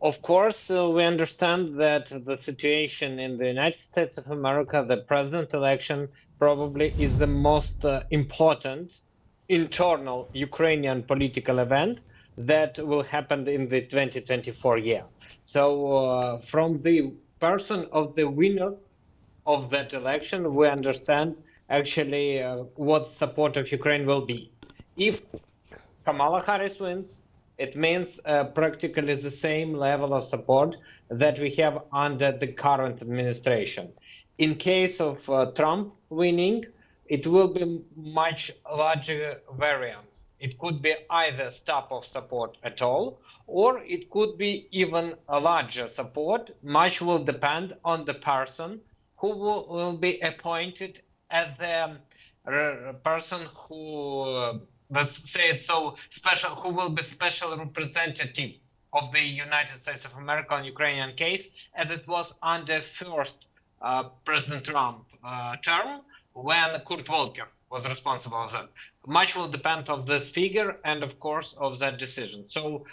Of course, we understand that the situation in the United States of America, the president election, probably is the most important internal Ukrainian political event that will happen in the 2024 year. So, from the person of the winner of that election, we understand actually what support of Ukraine will be. If Kamala Harris wins, it means practically the same level of support that we have under the current administration. In case of Trump winning, it will be much larger variance. It could be either stop of support at all, or it could be even a larger support. Much will depend on the person who will be appointed as the person who let's say it so special, who will be special representative of the United States of America on Ukrainian case, as it was under first President Trump term when Kurt Volker was responsible for that. Much will depend on this figure and, of course, of that decision. So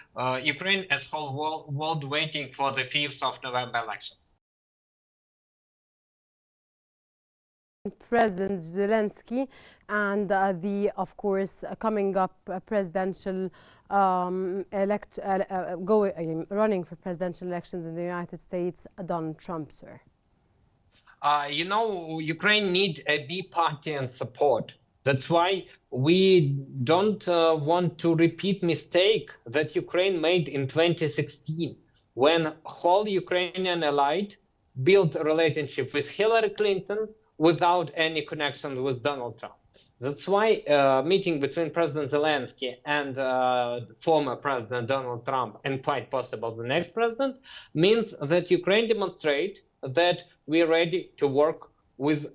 Ukraine as whole world waiting for the 5th of November elections. President Zelensky and of course, coming up presidential running for presidential elections in the United States, Donald Trump, sir. Ukraine needs a bipartisan support. That's why we don't want to repeat mistake that Ukraine made in 2016 when whole Ukrainian elite built a relationship with Hillary Clinton without any connection with Donald Trump. That's why meeting between President Zelensky and former President Donald Trump, and quite possible the next president, means that Ukraine demonstrate that we're ready to work with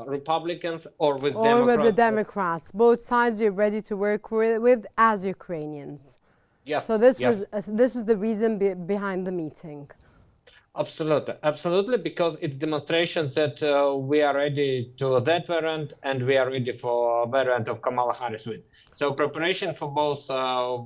Republicans or with Democrats. Or with the Democrats. Both sides you're ready to work with as Ukrainians. Yes. So this was the reason behind the meeting. Absolutely, because it's demonstrations that we are ready to that variant and we are ready for variant of Kamala Harris win. So preparation for both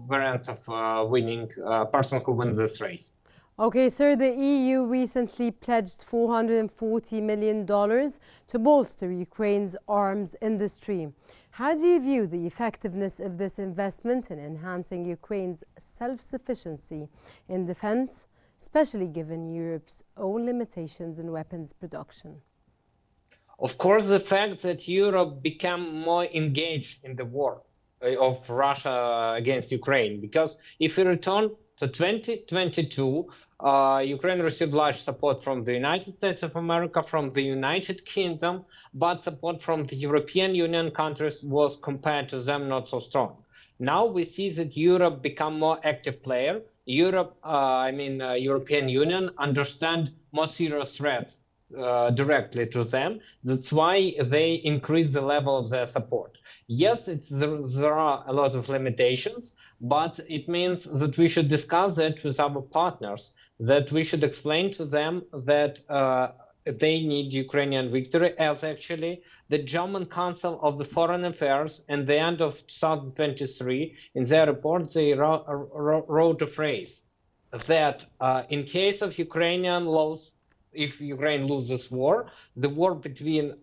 variants of winning person who wins this race. Okay, sir, the EU recently pledged $440 million to bolster Ukraine's arms industry. How do you view the effectiveness of this investment in enhancing Ukraine's self-sufficiency in defense, especially given Europe's own limitations in weapons production? Of course, the fact that Europe became more engaged in the war of Russia against Ukraine, because if we return to 2022, Ukraine received large support from the United States of America, from the United Kingdom, but support from the European Union countries was, compared to them, not so strong. Now we see that Europe become more active player. European Union understand more serious threats directly to them. That's why they increase the level of their support. Yes, there are a lot of limitations, but it means that we should discuss it with our partners, that we should explain to them that they need Ukrainian victory, as actually the German Council of the Foreign Affairs at the end of 2023, in their report, they wrote a phrase that in case of Ukrainian loss, if Ukraine loses war, the war between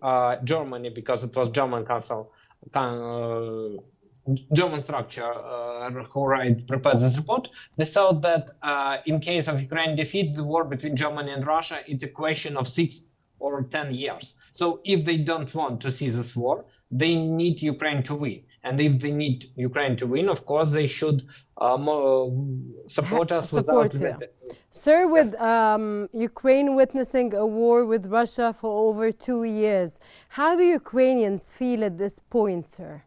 Germany, because it was German Council, German structure who prepared this report, they thought that in case of Ukraine defeat, the war between Germany and Russia is a question of 6 or 10 years. So if they don't want to see this war, they need Ukraine to win. And if they need Ukraine to win, of course, they should support us without limit. Sir, with Ukraine witnessing a war with Russia for over 2 years, how do Ukrainians feel at this point, sir?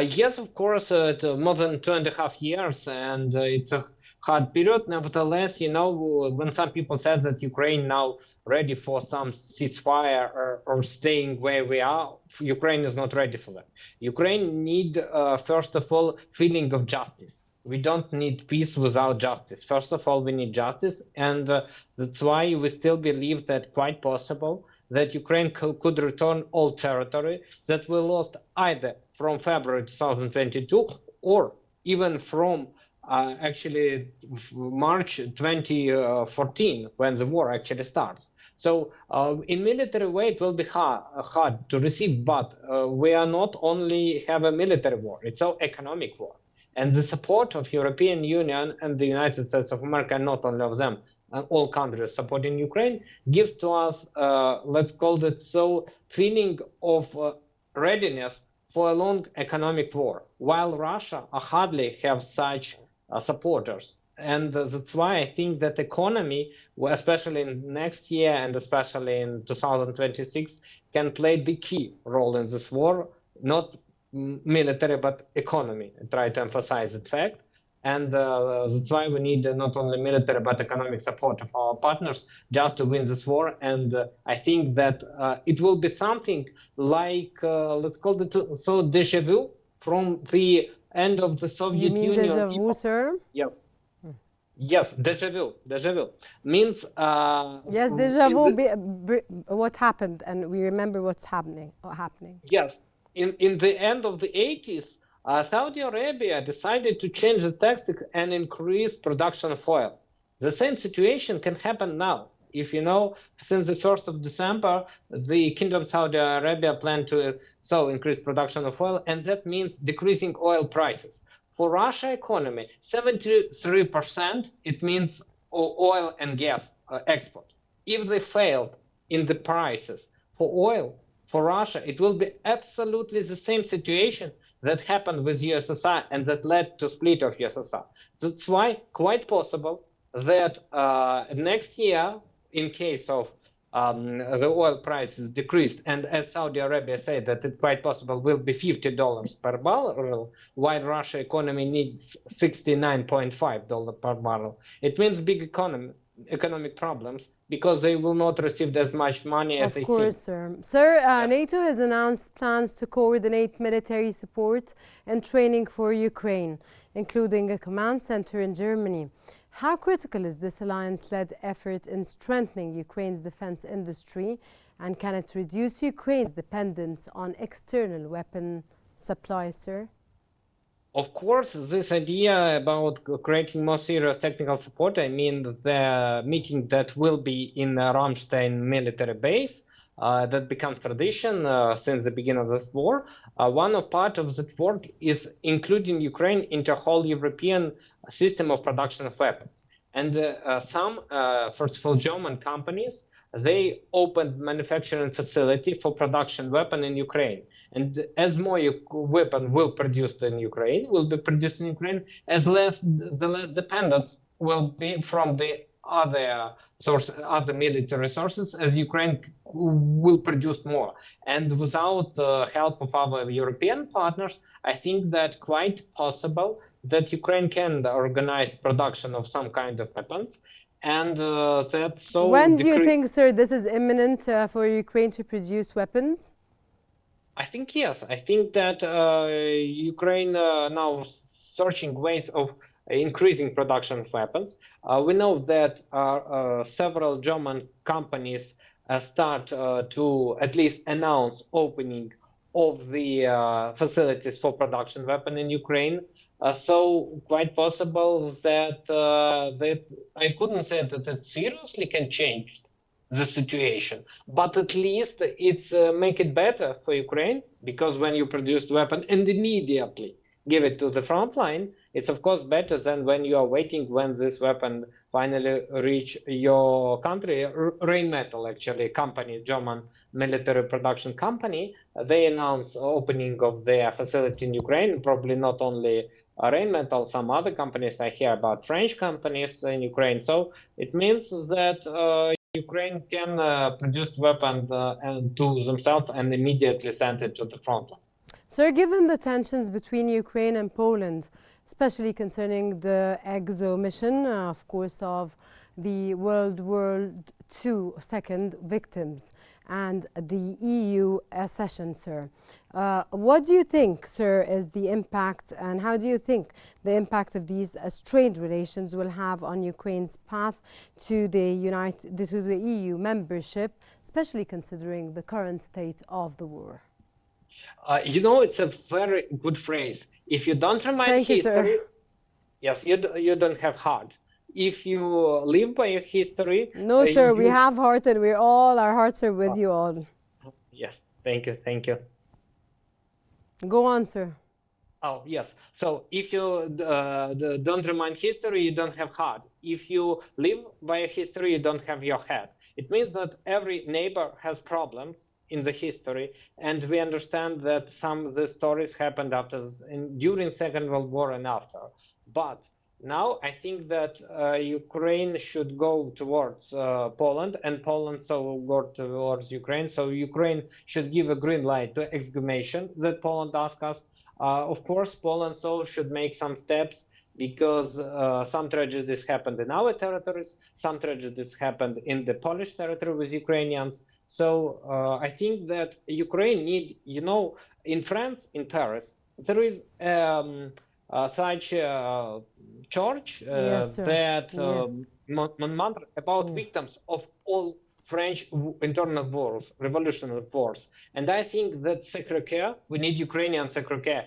Yes, of course, more than 2.5 years, and it's a hard period. Nevertheless, when some people said that Ukraine now ready for some ceasefire or staying where we are, Ukraine is not ready for that. Ukraine need, first of all, feeling of justice. We don't need peace without justice. First of all, we need justice, and that's why we still believe that quite possible that Ukraine could return all territory that we lost either from February 2022 or even from actually March 2014, when the war actually starts. So in military way, it will be hard to receive, but we are not only have a military war, it's an economic war. And the support of European Union and the United States of America, not only of them, all countries supporting Ukraine, gives to us, let's call it so, feeling of readiness for a long economic war, while Russia hardly have such supporters. And that's why I think that economy, especially in next year and especially in 2026, can play the key role in this war, not military, but economy. I try to emphasize that fact. And that's why we need not only military, but economic support of our partners just to win this war. And I think that it will be something like, let's call it so, déjà vu from the end of the Soviet You mean Union. déjà vu, sir? Yes. Yes, déjà vu. Déjà vu means. Yes, déjà vu. What happened, and we remember what's happening. Yes, in the end of the 80s, Saudi Arabia decided to change the tactic and increase production of oil. The same situation can happen now. If you know, since the 1st of December, the Kingdom of Saudi Arabia planned to increase production of oil, and that means decreasing oil prices. For Russia economy, 73%, it means oil and gas export. If they failed in the prices for oil, for Russia, it will be absolutely the same situation that happened with USSR and that led to split of USSR. That's why quite possible that next year, in case of the oil prices decreased, and as Saudi Arabia said that it quite possible will be $50 per barrel, while Russia economy needs $69.5 per barrel. It means big economic problems because they will not receive as much money as they think. Of course, sir. Sir, NATO has announced plans to coordinate military support and training for Ukraine, including a command center in Germany. How critical is this alliance-led effort in strengthening Ukraine's defense industry, and can it reduce Ukraine's dependence on external weapon supply, sir? Of course, this idea about creating more serious technical support, I mean the meeting that will be in Ramstein military base, that becomes tradition since the beginning of this war. One part of that work is including Ukraine into a whole European system of production of weapons. And some, first of all, German companies, they opened manufacturing facility for production weapon in Ukraine. And as more weapon will produced in Ukraine, will be produced in Ukraine, the less dependence will be from the other military sources, as Ukraine will produce more. And without the help of our European partners, I think that quite possible that Ukraine can organize production of some kind of weapons. And that so. When do you think, sir, this is imminent for Ukraine to produce weapons? I think yes. I think that Ukraine now searching ways of increasing production of weapons. We know that several German companies start to at least announce opening of the facilities for production weapon in Ukraine. So quite possible that that I couldn't say that it seriously can change the situation, but at least it's make it better for Ukraine, because when you produce weapon and immediately give it to the front line, it's of course better than when you are waiting when this weapon finally reach your country. Rheinmetall, actually, company, German military production company, they announced opening of their facility in Ukraine. Probably not only Rheinmetall, some other companies. I hear about French companies in Ukraine. So it means that Ukraine can produce weapons to themselves and immediately send it to the front line. Sir, given the tensions between Ukraine and Poland, especially concerning the EXO mission, of course, of the World War II second victims, and the EU accession, sir. What do you think, sir, is the impact, and how do you think the impact of these strained relations will have on Ukraine's path to the EU membership, especially considering the current state of the war? You know, it's a very good phrase. If you don't remind history, Yes, you don't have heart. If you live by your history, No, sir, we you. have heart and our hearts are with you all. Yes, thank you. Go on, sir. Oh, yes. So if you don't remind history, you don't have heart. If you live by a history, you don't have your head. It means that every neighbor has problems in the history, and we understand that some of the stories happened during Second World War and after. But now I think that Ukraine should go towards Poland, and Poland so go towards Ukraine. So Ukraine should give a green light to exhumation that Poland asked us. Of course, Poland so should make some steps because some tragedies happened in our territories, some tragedies happened in the Polish territory with Ukrainians. So I think that Ukraine need, in France, in Paris, there is such a church Yes, sir. that Yeah. mantra about victims of all French internal wars, revolutionary wars. And I think that Sacré-Cœur, we need Ukrainian Sacré-Cœur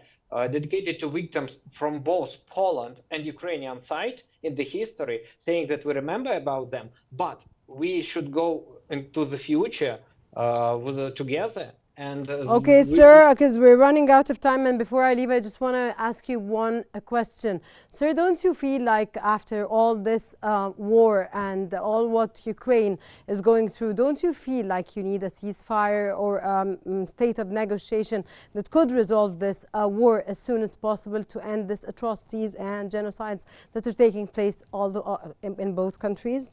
dedicated to victims from both Poland and Ukrainian side in the history, saying that we remember about them, but we should go into the future together. And Okay, we, sir, because we're running out of time, and before I leave, I just want to ask you a question. Sir, don't you feel like after all this war and all what Ukraine is going through, don't you feel like you need a ceasefire or state of negotiation that could resolve this war as soon as possible to end these atrocities and genocides that are taking place in both countries?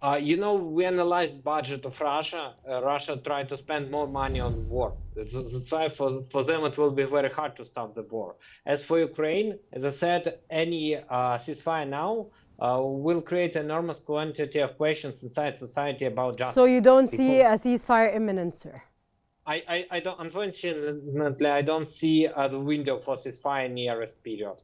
we analyzed budget of Russia. Russia tried to spend more money on war. That's why for them it will be very hard to stop the war. As for Ukraine, as I said, any ceasefire now will create enormous quantity of questions inside society about justice. So you don't see a ceasefire imminent, sir? I don't, unfortunately, I don't see the window for ceasefire in nearest period.